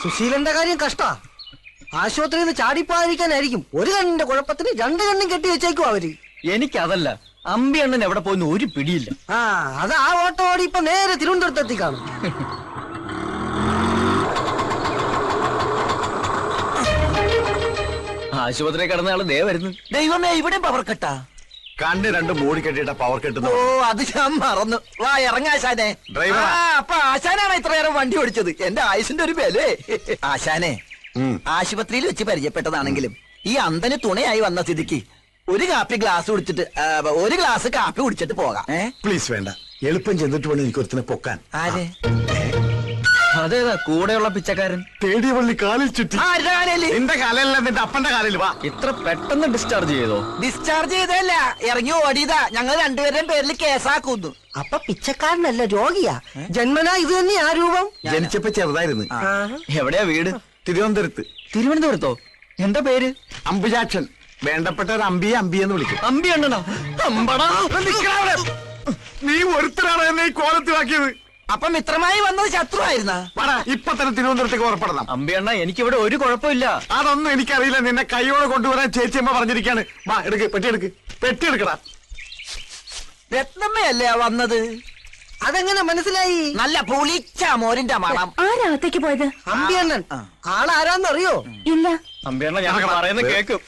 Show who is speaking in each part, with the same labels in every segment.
Speaker 1: സുശീലന്റെ കാര്യം കഷ്ടാ. ആശുപത്രിയിൽ നിന്ന് ചാടിപ്പോയിരിക്കാനായിരിക്കും ഒരു കണ്ണിന്റെ കുഴപ്പത്തിന് രണ്ട് കണ്ണും കെട്ടി വെച്ചേക്കും അവര്.
Speaker 2: എനിക്കതല്ല, അമ്പി അണ്ണൻ എവിടെ പോയിന്ന് ഒരു പിടിയില്ല.
Speaker 1: അത് ആ ഓട്ടോ ഓടി ഇപ്പൊ നേരെ തിരുവനന്തപുരത്ത് എത്തിക്കാണും.
Speaker 2: ആശുപത്രി കിടന്ന ആള് ദേ വരുന്നു.
Speaker 3: ദൈവമേ, ഇവിടെ പവർ കട്ടാ.
Speaker 4: കണ്ണ് രണ്ട് മൂടി കെട്ടിട്ട പവർ കെട്ടുന്നു.
Speaker 3: ഓ, അത് ഞാൻ മറന്നു. വാ ഇറങ്ങാശാനെ. അപ്പൊ ആശാനാണ് ഇത്ര നേരം വണ്ടി ഓടിച്ചത്. എന്റെ ആയുസിന്റെ ഒരു ബലേ. ആശാനെ, ആശുപത്രിയിൽ വെച്ച് പരിചയപ്പെട്ടതാണെങ്കിലും ഈ അന്തന് തുണയായി വന്ന സ്ഥിതിക്ക് ഒരു ഗ്ലാസ് കാപ്പി കുടിച്ചിട്ട് പോകാം.
Speaker 4: പ്ലീസ് വേണ്ട, എളുപ്പം ചെന്നിട്ട് വേണം എനിക്ക് ഒരുത്തിനെ പൊക്കാൻ.
Speaker 3: ആരെ?
Speaker 2: അതേതാ കൂടെയുള്ള പിച്ചക്കാരൻ?
Speaker 4: തേടിയ പള്ളി കാലിൽ ചുറ്റി.
Speaker 3: നിന്റെ
Speaker 4: കാലല്ല, നിന്റെ അപ്പന്റെ കാലിൽ. വാ.
Speaker 2: ഇത്ര പെട്ടെന്ന് ഡിസ്ചാർജ് ചെയ്തോ?
Speaker 3: ഡിസ്ചാർജ് ചെയ്തല്ല, ഇറങ്ങി ഓടിയതാ. ഞങ്ങൾ രണ്ടുപേരുടെയും പേരിൽ കേസാക്കുന്നു.
Speaker 1: അപ്പൊ പിച്ചക്കാരനല്ല, രോഗിയാ. ജന്മനാ ഇത് തന്നെ ആ രൂപം.
Speaker 4: ജനിച്ചപ്പോ ചെറുതായിരുന്നു.
Speaker 2: എവിടെയാ വീട്?
Speaker 4: തിരുവനന്തപുരത്ത്.
Speaker 2: തിരുവനന്തപുരത്തോ? എന്താ പേര്?
Speaker 4: അമ്പുജാക്ഷൻ. വേണ്ടപ്പെട്ട ഒരു അമ്പിയെന്ന് വിളിക്കും.
Speaker 2: അമ്പി അണ്ണനാ? അമ്പടാ.
Speaker 4: നീ ഒരുത്തരാണ് എന്നെ ഈ കോലത്തിലാക്കിയത്.
Speaker 3: അപ്പൊ മിത്രമായി വന്നത് ശത്രുവായിരുന്നാ?
Speaker 4: ഇപ്പൊ തന്നെ തിരുവനന്തപുരത്തേക്ക് പുറപ്പെടണം.
Speaker 2: അമ്പി അണ്ണ, എനിക്കിവിടെ ഒരു കുഴപ്പമില്ല.
Speaker 4: അതൊന്നും എനിക്കറിയില്ല. നിന്നെ കൈയോടെ കൊണ്ടുവരാൻ ചേച്ചിയമ്മ പറഞ്ഞിരിക്കാണ്. വാ, എടുക്ക്, പെട്ടി എടുക്കടാ.
Speaker 3: രത്നമ്മയല്ലേ വന്നത്?
Speaker 1: അതെങ്ങനെ മനസ്സിലായി?
Speaker 3: നല്ല പുളിച്ച മോരിന്റെ മണം.
Speaker 5: ആരാത്തേക്ക് പോയത്?
Speaker 1: അമ്പിയണ്ണൻ. ആളാരാന്നറിയോ?
Speaker 5: ഇല്ല.
Speaker 2: അമ്പി അണ്ണ, ഞാൻ പറയുന്നത് കേക്കും.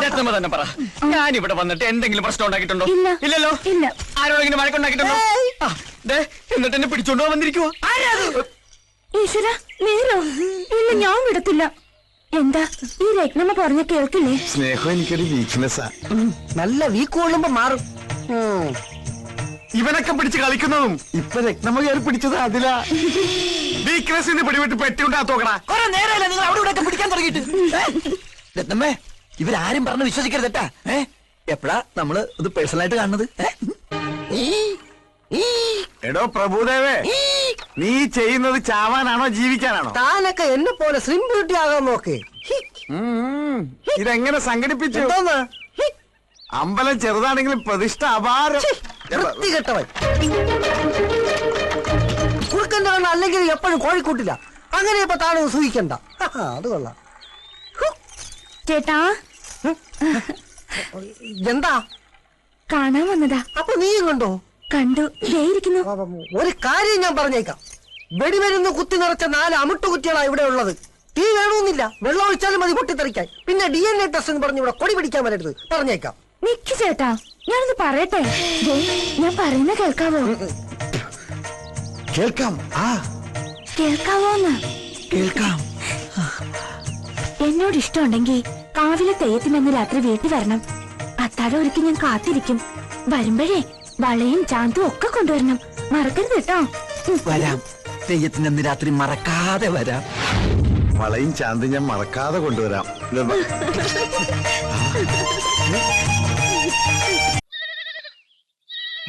Speaker 2: രത്നമ്മ തന്നെ പറ, ഞാനിവിടെ വന്നിട്ട് എന്തെങ്കിലും പ്രശ്നം ഉണ്ടാക്കിയിട്ടുണ്ടോ? ഇല്ലല്ലോ.
Speaker 5: ഇല്ല.
Speaker 2: ആരോടെങ്കിലും വഴക്കുണ്ടാക്കിയിട്ടുണ്ടോ? എന്നിട്ട് എന്നെ പിടിച്ചോണ്ടോ വന്നിരിക്കുവോ?
Speaker 5: ഈശ്വര, നേരോ? ഇല്ല, ഞാൻ വിടത്തില്ല. എന്താ ഈ രത്നമ്മ പറഞ്ഞ കേൾക്കില്ലേ?
Speaker 4: സ്നേഹം എനിക്കൊരു വീക്ക്നെസ്സാ.
Speaker 1: നല്ല വീക്ക് കൊള്ളുമ്പോ മാറും.
Speaker 4: ഇവനൊക്കെ പിടിച്ച് കളിക്കുന്നതും ഇപ്പൊ രത്നമ്മ കയറി പിടിച്ചത് അതിലാ. വീക്ക്നെസ്സിന് പിടിവിട്ട് പെട്ടിയുണ്ടാത്തോക്കടാ.
Speaker 3: കുറെ നേരമല്ല നിങ്ങൾ അവിടെ ഇവിടെ പിടിക്കാൻ തുടങ്ങിയിട്ട്. രത്നമ്മേ, ഇവരാരും പറഞ്ഞ് വിശ്വസിക്കരുതട്ടാ. എപ്പോഴാ നമ്മള് ഇത് പേഴ്സണലായിട്ട് കാണുന്നത്?
Speaker 4: എടോ പ്രഭുദേവേ, നീ ചെയ്യുന്നത് ചാവാനാണോ ജീവിക്കാനാണോ?
Speaker 1: താനൊക്കെ എന്നെ പോലെ സ്ലിം ബ്യൂട്ടി ആകാൻ നോക്ക്.
Speaker 4: ഇതെങ്ങനെ സംഘടിപ്പിച്ചു? അമ്പലം ചെറുതാണെങ്കിലും പ്രതിഷ്ഠ അപാരം.
Speaker 1: വൃത്തികെട്ടവൻ. കുറുക്കന്റെ കണ്ണ് അല്ലെങ്കിൽ എപ്പോഴും കോഴിക്കൂട്ടില്ല. അങ്ങനെ ഇപ്പൊ താനും സൂഹിക്കണ്ട. അത് കൊള്ളാം.
Speaker 5: ചേട്ടാ,
Speaker 1: എന്താ?
Speaker 5: കാണാൻ വന്നതാ.
Speaker 1: അപ്പൊ നീയും കണ്ടോ?
Speaker 5: കണ്ടു. ഇരിക്കുന്നു.
Speaker 1: ഒരു കാര്യം ഞാൻ പറഞ്ഞേക്കാം. വെടിമരുന്ന് കുത്തി നിറച്ച 4 അമിട്ടുകുറ്റികളാ ഇവിടെ ഉള്ളത്. തീ വേണമെന്നില്ല, വെള്ളം ഒഴിച്ചാലും മതി പൊട്ടിത്തെറിക്കാൻ. പിന്നെ DNA ടെസ്റ്റ് എന്ന് പറഞ്ഞ് ഇവിടെ കൊടി പിടിക്കാൻ വരരുത്, പറഞ്ഞേക്കാം.
Speaker 5: നിക്ക് ചേട്ടാ, ഞാനൊന്ന് പറയട്ടെ. ഞാൻ പറയുന്ന കേൾക്കാവോ? കേൾക്കാവോന്ന്?
Speaker 3: കേൾക്കാം.
Speaker 5: എന്നോട് ഇഷ്ടമുണ്ടെങ്കിൽ കാവിലെ തെയ്യത്തിനെന്ന് രാത്രി വീട്ടിൽ വരണം. അത്താഴം ഒരുക്കി ഞാൻ കാത്തിരിക്കും. വരുമ്പോഴേ വളയും ചാന്തും ഒക്കെ കൊണ്ടുവരണം. മറക്കരുത് കേട്ടോ.
Speaker 3: വരാം. തെയ്യത്തിന് അന്ന് രാത്രി മറക്കാതെ വരാം.
Speaker 4: വളയും ചാന്തും ഞാൻ മറക്കാതെ കൊണ്ടുവരാം.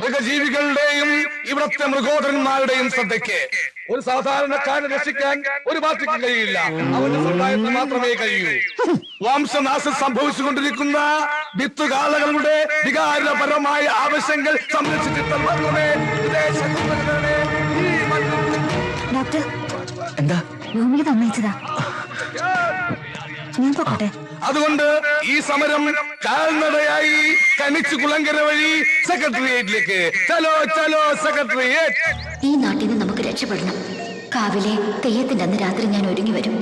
Speaker 6: മൃഗജീവികളുടെയും ഇവിടത്തെ മൃഗോദരന്മാരുടെയും ശ്രദ്ധയ്ക്ക് ഒരു സാധാരണക്കാരനെ രക്ഷിക്കാൻ ഒരു പാർട്ടിക്ക് കഴിയില്ല. അവന്റെ സമുദായത്തിന് മാത്രമേ കഴിയൂ. വംശനാശം സംഭവിച്ചുകൊണ്ടിരിക്കുന്ന വിത്തുകാലകളുടെ വികാരപരമായ ആവശ്യങ്ങൾ സംരക്ഷിച്ചിട്ട് മാത്രമേ
Speaker 5: ഡോക്ടർ,
Speaker 2: എന്താ?
Speaker 5: ഭൂമിക്ക് തന്നയച്ചതാ. ഞാൻ പോട്ടെ.
Speaker 6: അതുകൊണ്ട് ഈ സമരം കാൽനടയായി കണിച്ചുകുളങ്കര വഴി സെക്രട്ടേറിയറ്റിലേക്ക്. ചലോ ചലോ സെക്രട്ടേറിയറ്റ്.
Speaker 7: ഈ നാട്ടിൽ നിന്ന് നമുക്ക് രക്ഷപ്പെടണം. കാവിലെ തെയ്യത്തിന്റെ അന്ന് രാത്രി ഞാൻ ഒരുങ്ങി വരും.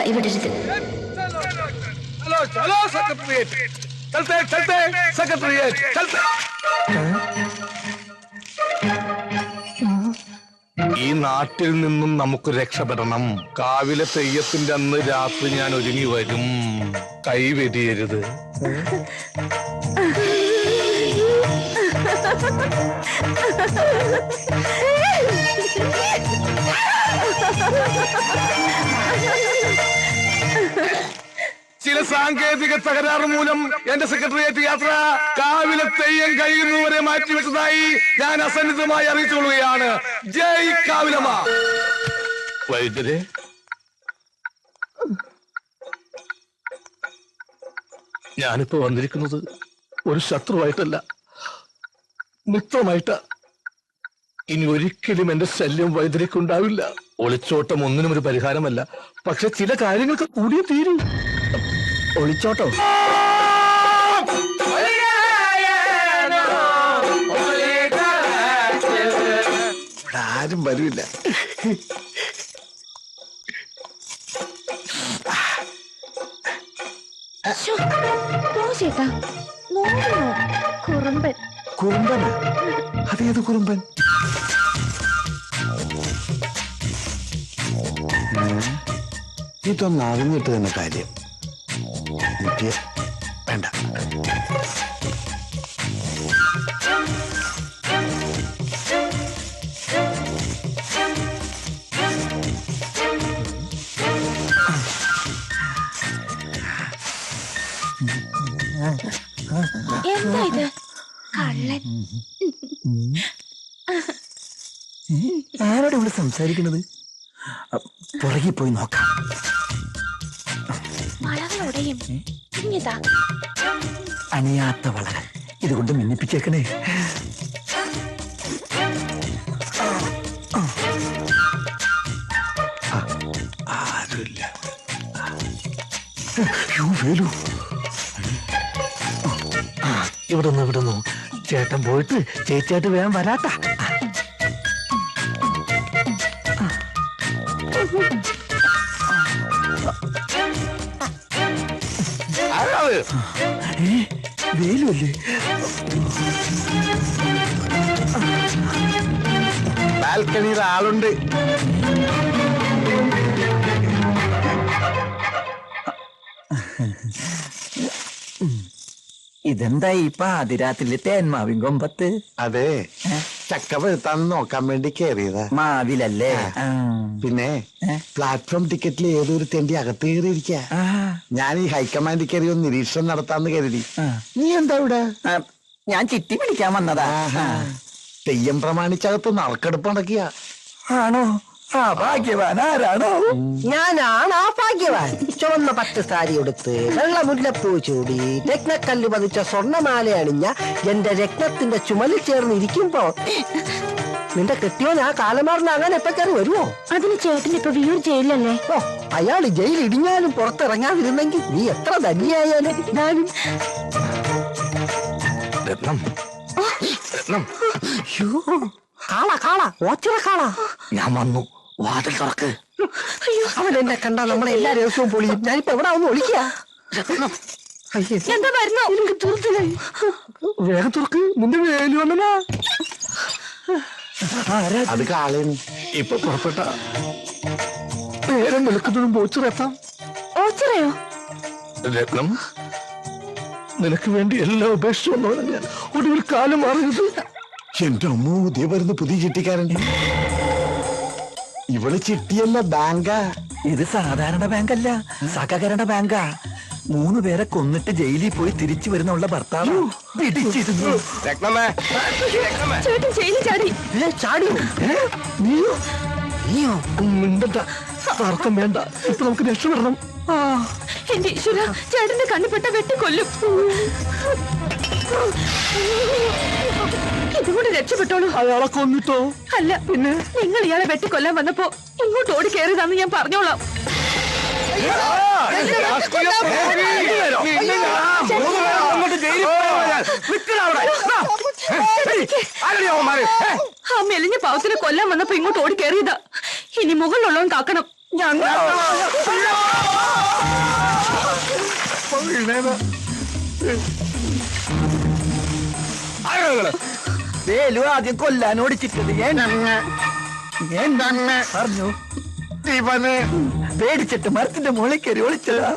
Speaker 7: കൈവിടരുത്.
Speaker 6: ചലോ ചലോ സെക്രട്ടേറിയറ്റ്. ചലത്തെ ചലത്തെ സെക്രട്ടേറിയറ്റ് ചലത്തെ. ഈ നാട്ടിൽ നിന്നും നമുക്ക് രക്ഷപ്പെടണം. കാവിലെ തെയ്യത്തിന്റെ അന്ന് രാത്രി ഞാൻ ഒരുങ്ങി വരും. കൈവെടിയരുത്. ചില സാങ്കേതിക തകരാറ് മൂലം എന്റെ സെക്രട്ടേറിയറ്റ് യാത്ര കാവിലെ തെയ്യം കഴിയുന്നവരെ മാറ്റിവെച്ചതായി ഞാൻ അസന്നിധമായി അറിയിച്ചുകൊള്ളുകയാണ്. ജയ് കാവിലമ്മ. വൈദ്യരെ, ഞാനിപ്പോ വന്നിരിക്കുന്നത് ഒരു ശത്രുവായിട്ടല്ല, മിത്രമായിട്ടാ. ഇനി ഒരിക്കലും എന്റെ ശല്യം വൈദ്യുതിക്കുണ്ടാവില്ല. ഒളിച്ചോട്ടം ഒന്നിനും ഒരു പരിഹാരമല്ല, പക്ഷെ ചില കാര്യങ്ങൾക്ക് കൂടിയേ തീരൂ.
Speaker 3: ഒളിച്ചോട്ടോ?
Speaker 4: ആരും വരില്ല.
Speaker 5: ചേട്ടാ കുറുമ്പൻ.
Speaker 4: കുറുമ്പൻ? അതേത് കുറുമ്പൻ? ഇതൊന്നും അറിഞ്ഞിട്ട് തന്നെ കാര്യം. വേണ്ട.
Speaker 5: എന്താ ഇത്? കള്ളൻ.
Speaker 3: ആരോട് ഇവിടെ സംസാരിക്കുന്നത്? പുറകെ പോയി നോക്കാം.
Speaker 5: വളകളോടെയും ഇങ്ങിതാ
Speaker 3: അണിയാത്ത വളകൾ ഇതുകൊണ്ട് മിന്നിപ്പിച്ചേക്കണേ.
Speaker 4: ആരുമില്ല. വേലു,
Speaker 3: ഇവിടുന്നു ചേട്ടൻ പോയിട്ട് ചേച്ചിയായിട്ട് വേഗം വരാട്ടാ. വേലുവല്ലേ?
Speaker 4: ബാൽക്കണിയിൽ ആളുണ്ട്.
Speaker 3: ഇതെന്താ ഈ പാതിരാത്രിയിലെ തേന്മാവിൻ കൊമ്പത്ത്?
Speaker 4: അതെ, ചക്ക വെളുത്താന്ന് നോക്കാൻ വേണ്ടി കയറിയതാ.
Speaker 3: മാവിലല്ലേ?
Speaker 4: പിന്നെ പ്ലാറ്റ്ഫോം ടിക്കറ്റിൽ ഏതൊരു തെണ്ടി അകത്ത് കയറിയിരിക്ക. ഞാൻ ഈ ഹൈക്കമാൻഡിൽ കയറി ഒന്ന് നിരീക്ഷണം നടത്താന്ന് കരുതി. നീ എന്താ ഇവിടെ?
Speaker 3: ഞാൻ ചിട്ടി പിടിക്കാൻ വന്നതാ.
Speaker 4: തെയ്യം പ്രമാണിച്ചകത്ത് നറുക്കെടുപ്പ് നടക്കിയ.
Speaker 3: ആണോ? ആ ഭാഗ്യവാൻ ആരാണോ?
Speaker 1: ഞാനാണ് ആ ഭാഗ്യവാൻ. ചുവന്ന പട്ട് സാരി ഉടുത്ത് വെള്ള മുല്ലപ്പൂ ചൂടി രത്നക്കല്ല് പതിച്ച സ്വർണ്ണമാല അണിഞ്ഞ എന്റെ രത്നത്തിന്റെ ചുമലിൽ ചേർന്ന് ഇരിക്കുമ്പോ നിന്റെ കെട്ടിയോൻ ആ കാലമാറിന് അങ്ങനെ എപ്പോ കയറി വരുമോ?
Speaker 5: അതിന് ചേട്ടൻ ഇപ്പൊ വിയൂർ ജയിലല്ലേ?
Speaker 1: ഓ, അയാൾ ജയിൽ ഇടിഞ്ഞാലും പുറത്തിറങ്ങാതിരുന്നെങ്കിൽ നീ എത്ര ധന്യായാലും ഞാനും.
Speaker 6: രത്നം, രത്നം,
Speaker 1: കാള ഓച്ചിറ കാള.
Speaker 3: ഞാൻ വന്നു, വാതിൽ തുറക്ക്.
Speaker 1: അവൻ എന്നെ കണ്ടാ നമ്മളെ എല്ലാ ദിവസവും പൊളിയും. ഞാനിപ്പോ എവിടെ ഒന്ന് ഒളിക്കുക.
Speaker 5: എന്താ വരുന്നോ?
Speaker 1: വേഗം തുറക്ക്, നിന്റെ വേലു വന്നനാ.
Speaker 4: അത് കാളേന്.
Speaker 6: ഇപ്പൊ പുറപ്പെട്ട നേരം വിളിക്കുന്നതും ഓച്ചിറെത്താം.
Speaker 5: ഓച്ചിറയോ?
Speaker 6: രത്നം, നിനക്ക് വേണ്ടി എല്ലാം ഉപേക്ഷിച്ചു വന്നവനെ ഞാൻ. ഒടുവിൽ കാലം മാറിയത്.
Speaker 4: എന്റെ അമ്മോ, ദേ വരുന്ന പുതിയ ചിട്ടിക്കാരൻ. ഇവള് ചിട്ടിയല്ല, ബാങ്കാ.
Speaker 3: ഇത് സാധാരണ ബാങ്കല്ല, സഹകരണ ബാങ്കാ. 3 പേരെ കൊന്നിട്ട് ജയിലിൽ പോയി തിരിച്ചു വരുന്നുള്ള ഭർത്താവ് പിടിച്ചിരുന്നു.
Speaker 5: ചേട്ടൻ ജയിലിൽ ചാടി.
Speaker 1: ചാടിയോ?
Speaker 6: നീയോ? മിണ്ടണ്ട, തർക്കം വേണ്ട. ഇപ്പൊ നമുക്ക് രക്ഷപ്പെടണം.
Speaker 5: എന്റെ ഈശ്വര, ചേട്ടന്റെ കണ്ണിപ്പെട്ട വെട്ടിക്കൊല്ലും. ഇതുകൊണ്ട് രക്ഷപ്പെട്ടോളൂ.
Speaker 6: അയാളെ കൊന്നിട്ടോ?
Speaker 5: അല്ല, പിന്നെ നിങ്ങൾ ഇയാളെ വെട്ടിക്കൊല്ലാൻ വന്നപ്പോ ഇങ്ങോട്ട് ഓടി കയറിയതാന്ന് ഞാൻ പറഞ്ഞോളാം. ആ മെലിഞ്ഞ പാവത്തിനെ കൊല്ലാൻ വന്നപ്പോ ഇങ്ങോട്ട് ഓടി കയറിയതാ. ഇനി മുകളിലുള്ളവൻ കാക്കണം.
Speaker 3: വേലു ആദ്യം കൊല്ലാൻ ഓടിച്ചിട്ടത് പറഞ്ഞു.
Speaker 4: ഇവന്
Speaker 3: പേടിച്ചിട്ട് മരത്തിന്റെ മുകളിൽ കയറി ഒളിച്ചതാ.